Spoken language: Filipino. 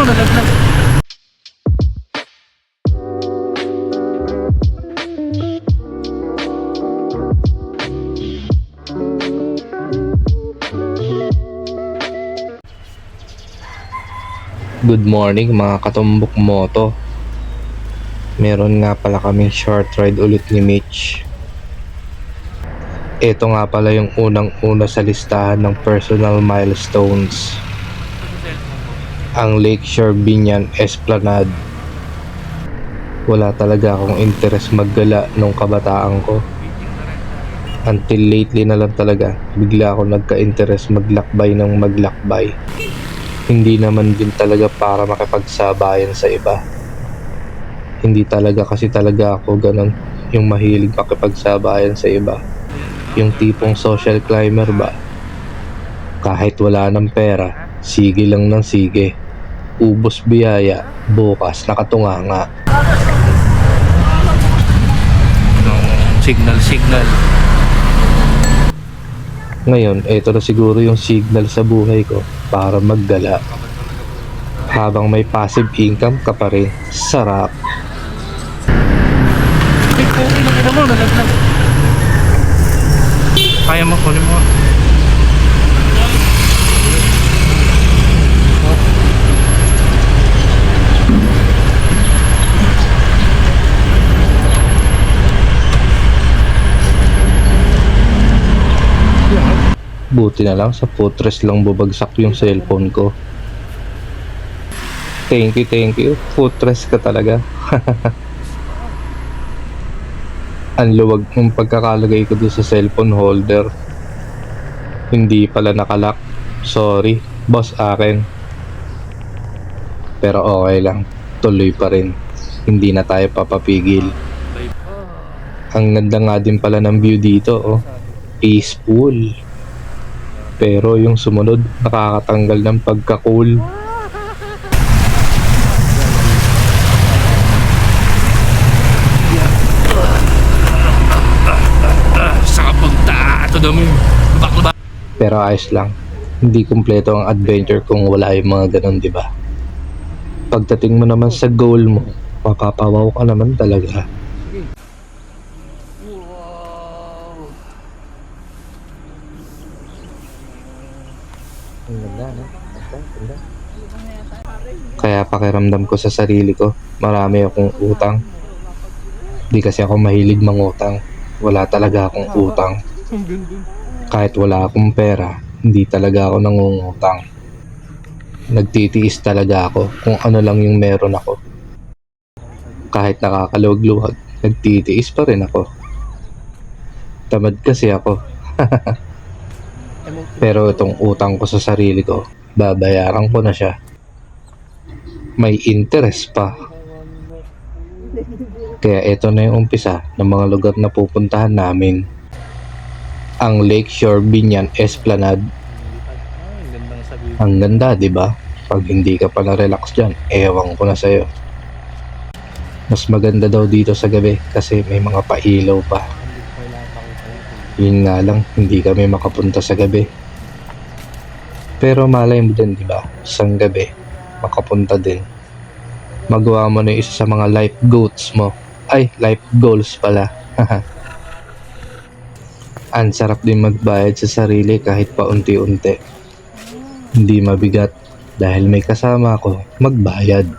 nalaglag. Good morning mga katumbok moto. Meron nga pala kaming short ride ulit ni Mitch. Ito nga pala yung unang-una sa listahan ng personal milestones. Ang Lakeshore Binyan Esplanade. Wala talaga akong interest maggala nung kabataan ko. Until lately na lang talaga, bigla ako nagka-interest maglakbay ng maglakbay. Hindi naman din talaga para makipagsabayan sa iba. Hindi talaga kasi talaga ako ganun, yung mahilig makipagsabayan sa iba. Yung tipong social climber ba? Kahit wala ng pera, sige lang ng sige. Ubos biyaya, bukas nakatunganga. Signal. Ngayon, eto na siguro yung signal sa buhay ko para maggala. Habang may passive income ka pa rin, sarap. Ay, okay lang ina mo, nalaglag. Kaya mo, kunin mo. Buti na lang sa footrest lang bubagsak yung cellphone ko. Thank you. Footrest ka talaga. Ang luwag ng pagkakalagay ko doon sa cellphone holder. Hindi pala nakalock. Sorry, boss akin. Pero okay lang. Tuloy pa rin. Hindi na tayo papapigil. Ang ganda nga din pala ng view dito, oh. Peaceful. Pero yung sumunod, nakakatanggal ng pagka-cool. Saka punta. Ito dami. Bakla. Pero ayos lang. Hindi kumpleto ang adventure kung wala yung mga ganun, di ba? Pagdating mo naman sa goal mo, mapapawaw ka naman talaga. Ang ganda, no? Ganda. Kaya pakiramdam ko sa sarili ko, marami akong utang. Di kasi ako mahilig mangutang. Wala talaga akong utang. Kahit wala akong pera, hindi talaga ako nangungutang. Nagtitiis talaga ako kung ano lang yung meron ako. Kahit nakakaluwag-luwag, nagtitiis pa rin ako. Tamad kasi ako. Pero itong utang ko sa sarili ko, babayaran ko na siya. May interest pa. Kaya ito na yung umpisa ng mga lugar na pupuntahan namin. Ang Lakeshore Binyan Esplanade. Ang ganda, di ba? Pag hindi ka pa na-relax dyan, ewan ko na sa'yo. Mas maganda daw dito sa gabi kasi may mga pailaw pa. Yun nga lang, hindi kami makapunta sa gabi. Pero malay mo din, di ba? Isang gabi, makapunta din. Magawa mo na isa sa mga life goals mo. Ay, life goals pala. Ang sarap din magbayad sa sarili kahit paunti-unti. Hindi mabigat dahil may kasama ako magbayad.